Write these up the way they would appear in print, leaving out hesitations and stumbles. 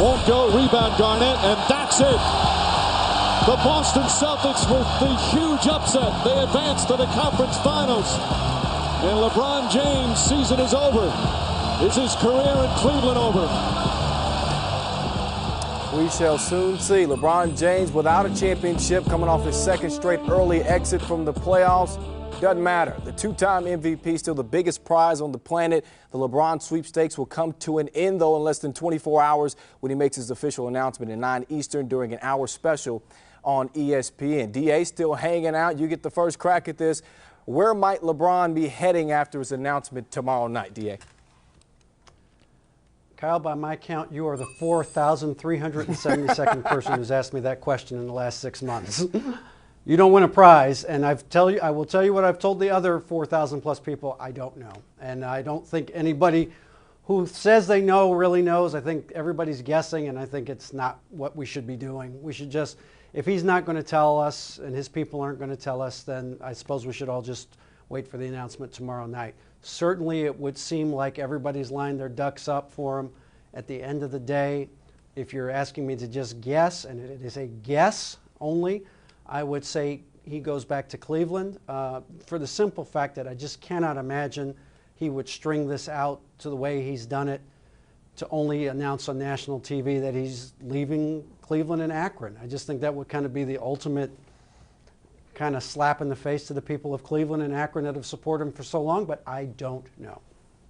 Won't go. Rebound Garnett, and that's it. The Boston Celtics with the huge upset. They advance to the conference finals. And LeBron James' season is over. Is his career in Cleveland over? We shall soon see. LeBron James without a championship, coming off his second straight early exit from the playoffs. Doesn't matter. The two-time MVP, still the biggest prize on the planet. The LeBron sweepstakes will come to an end, though, in less than 24 hours when he makes his official announcement at 9 Eastern during an hour special on ESPN. DA still hanging out. You get the first crack at this. Where might LeBron be heading after his announcement tomorrow night, DA? Kyle, by my count, you are the 4,372nd person who's asked me that question in the last 6 months. You don't win a prize, and I will tell you what I've told the other 4,000 plus people. I don't know, and I don't think anybody who says they know really knows. I think everybody's guessing, and I think it's not what we should be doing. We should just, if he's not going to tell us and his people aren't going to tell us, then I suppose we should all just wait for the announcement tomorrow night. Certainly, it would seem like everybody's lined their ducks up for him. At the end of the day, if you're asking me to just guess, and it is a guess only, I would say he goes back to Cleveland for the simple fact that I just cannot imagine he would string this out to the way he's done it to only announce on national TV that he's leaving Cleveland and Akron. I just think that would kind of be the ultimate kind of slap in the face to the people of Cleveland and Akron that have supported him for so long, but I don't know.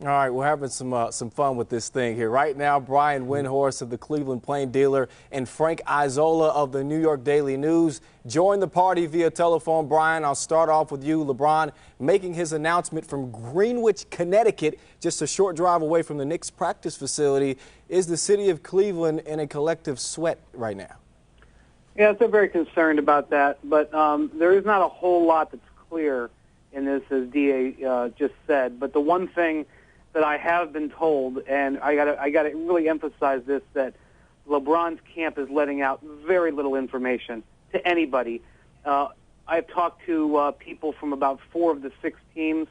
All right, we're having some fun with this thing here. Right now, Brian Windhorst of the Cleveland Plain Dealer and Frank Isola of the New York Daily News join the party via telephone. Brian, I'll start off with you. LeBron making his announcement from Greenwich, Connecticut, just a short drive away from the Knicks practice facility. Is the city of Cleveland in a collective sweat right now? Yeah, I'm very concerned about that, but there is not a whole lot that's clear in this, as DA just said. But the one thing that I have been told, and I got to really emphasize this, that LeBron's camp is letting out very little information to anybody. I've talked to people from about 4 of the 6 teams,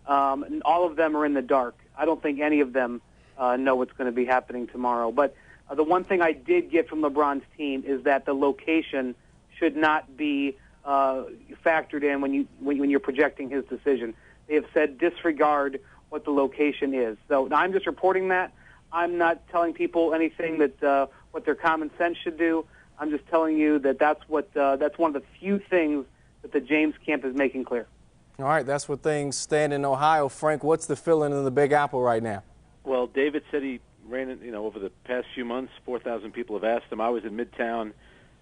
and all of them are in the dark. I don't think any of them know what's going to be happening tomorrow. But the one thing I did get from LeBron's team is that the location should not be factored in when you're projecting his decision. They have said disregard what the location is. So I'm just reporting that. I'm not telling people anything that what their common sense should do. I'm just telling you that that's one of the few things that the James camp is making clear. All right, that's where things stand in Ohio. Frank, what's the feeling in the Big Apple right now? Well, David said he ran it, over the past few months, 4,000 people have asked him. I was in Midtown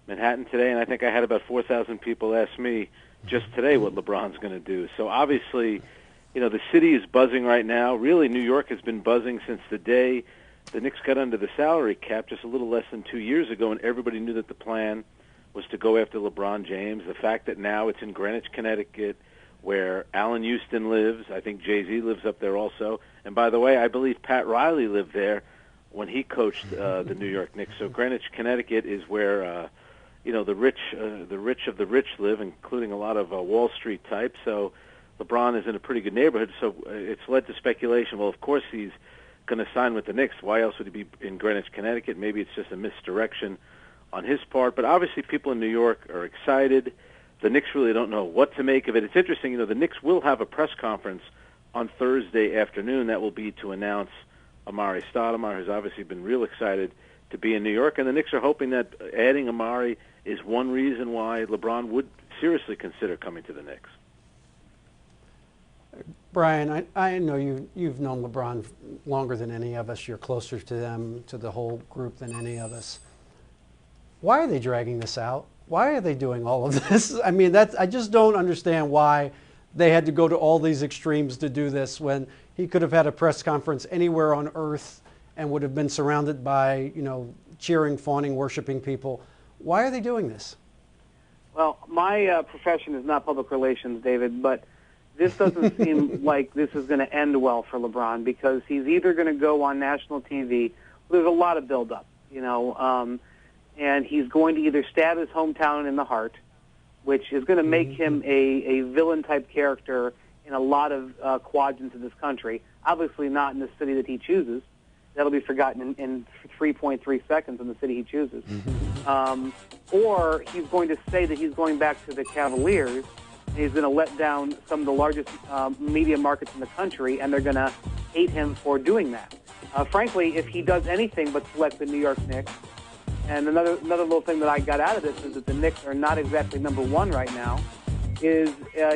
Manhattan today, and I think I had about 4,000 people ask me just today what LeBron's going to do. So obviously, the city is buzzing right now. Really, New York has been buzzing since the day the Knicks got under the salary cap just a little less than 2 years ago, and everybody knew that the plan was to go after LeBron James. The fact that now it's in Greenwich, Connecticut, where Allen Houston lives. I think Jay-Z lives up there also. And by the way, I believe Pat Riley lived there when he coached the New York Knicks. So Greenwich, Connecticut is where the rich of the rich live, including a lot of Wall Street types. So LeBron is in a pretty good neighborhood. So it's led to speculation. Well, of course he's going to sign with the Knicks. Why else would he be in Greenwich, Connecticut? Maybe it's just a misdirection on his part. But obviously people in New York are excited. The Knicks really don't know what to make of it. It's interesting, the Knicks will have a press conference on Thursday afternoon. That will be to announce Amari Stoudemire, who's obviously been real excited to be in New York. And the Knicks are hoping that adding Amari is one reason why LeBron would seriously consider coming to the Knicks. Brian, I know you've known LeBron longer than any of us. You're closer to them, to the whole group, than any of us. Why are they dragging this out? Why are they doing all of this? I mean, I just don't understand why they had to go to all these extremes to do this when he could have had a press conference anywhere on earth and would have been surrounded by, cheering, fawning, worshiping people. Why are they doing this? Well, my profession is not public relations, David, but this doesn't seem like this is going to end well for LeBron, because he's either going to go on national TV. There's a lot of buildup, and he's going to either stab his hometown in the heart, which is going to make him a villain-type character in a lot of quadrants of this country, obviously not in the city that he chooses. that'll be forgotten in 3.3 seconds in the city he chooses. Or he's going to say that he's going back to the Cavaliers, and he's going to let down some of the largest media markets in the country, and they're going to hate him for doing that. Frankly, if he does anything but select the New York Knicks, and another little thing that I got out of this is that the Knicks are not exactly number one right now, is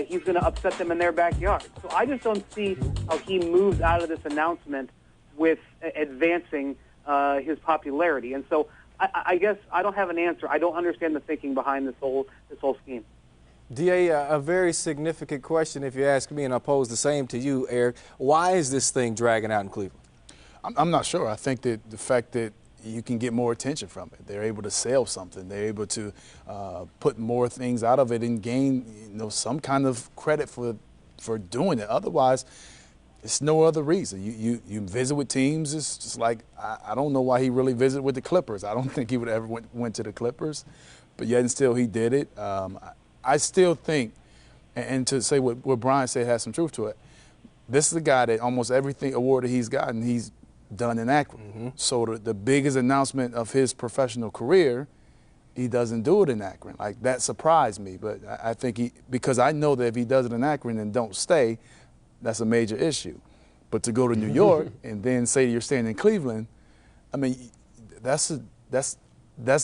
he's going to upset them in their backyard. So I just don't see how he moves out of this announcement with advancing his popularity. And so I guess I don't have an answer. I don't understand the thinking behind this whole scheme. DA, a very significant question if you ask me, and I'll pose the same to you, Eric. Why is this thing dragging out in Cleveland? I'm not sure. I think that the fact that you can get more attention from it, they're able to sell something, they're able to put more things out of it and gain some kind of credit for doing it. Otherwise, it's no other reason. You visit with teams. It's just like I don't know why he really visited with the Clippers. I don't think he would have ever went to the Clippers, but yet and still he did it. I still think, and to say what Brian said has some truth to it, this is a guy that almost everything award that he's gotten, he's done in Akron. So the biggest announcement of his professional career, he doesn't do it in Akron. Like, that surprised me. But I think because I know that if he does it in Akron and don't stay, that's a major issue. But to go to New York and then say you're staying in Cleveland, I mean, that's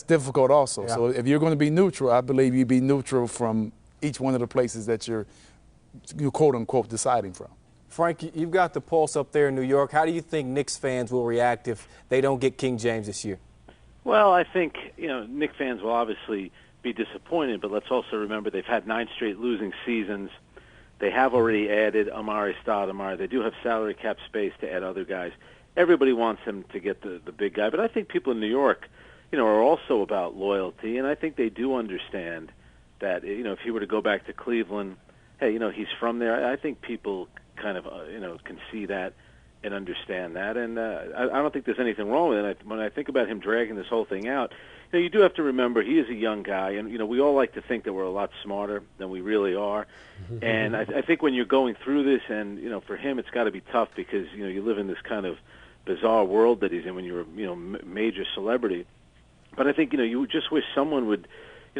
difficult also. Yeah. So if you're going to be neutral, I believe you be neutral from each one of the places that you're quote unquote deciding from. Frank, you've got the pulse up there in New York. How do you think Knicks fans will react if they don't get King James this year? Well, I think Knicks fans will obviously be disappointed, but let's also remember they've had 9 straight losing seasons. They have already added Amari Stoudemire. They do have salary cap space to add other guys. Everybody wants him to get the big guy, but I think people in New York, are also about loyalty, and I think they do understand that, if he were to go back to Cleveland, hey, he's from there. I think people kind of, can see that and understand that, and I don't think there's anything wrong with it. When I think about him dragging this whole thing out, you do have to remember he is a young guy, and we all like to think that we're a lot smarter than we really are. And I think when you're going through this, and for him, it's got to be tough because you live in this kind of bizarre world that he's in when you're a major celebrity. But I think you just wish someone would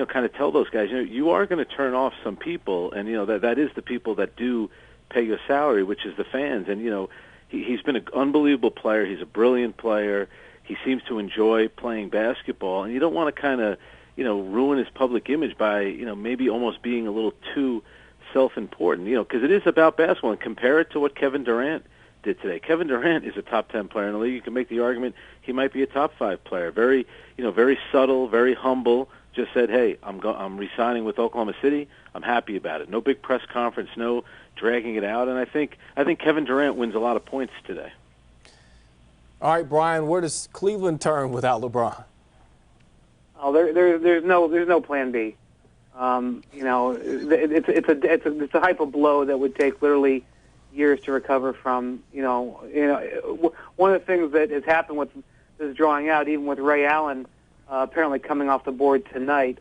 kind of tell those guys, you are going to turn off some people, and that is the people that do pay your salary, which is the fans. And he's been an unbelievable player. He's a brilliant player. He seems to enjoy playing basketball, and you don't want to kind of, ruin his public image by, maybe almost being a little too self-important, because it is about basketball. And compare it to what Kevin Durant did today. Kevin Durant is a top 10 player in the league. You can make the argument he might be a top 5 player. Very, very subtle, very humble. Just said, hey, I'm re-signing with Oklahoma City. I'm happy about it. No big press conference, no dragging it out. And I think Kevin Durant wins a lot of points today. All right, Brian, where does Cleveland turn without LeBron? Oh, there's no plan B. It's a type of blow that would take literally years to recover from. One of the things that has happened with this drawing out, even with Ray Allen apparently coming off the board tonight,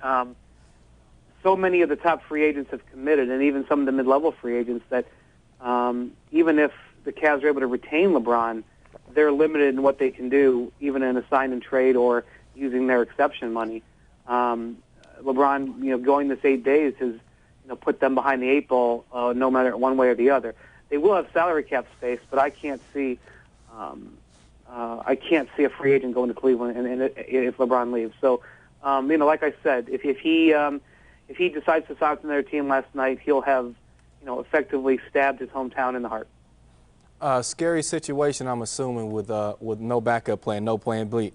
so many of the top free agents have committed, and even some of the mid-level free agents, that even if the Cavs are able to retain LeBron, they're limited in what they can do, even in a sign and trade or using their exception money. LeBron, going this 8 days has, put them behind the 8 ball, no matter one way or the other. They will have salary cap space, but I can't see a free agent going to Cleveland and if LeBron leaves. So, like I said, if he decides to sign from their team last night, he'll have, effectively stabbed his hometown in the heart. Scary situation, I'm assuming, with no backup plan, no plan B.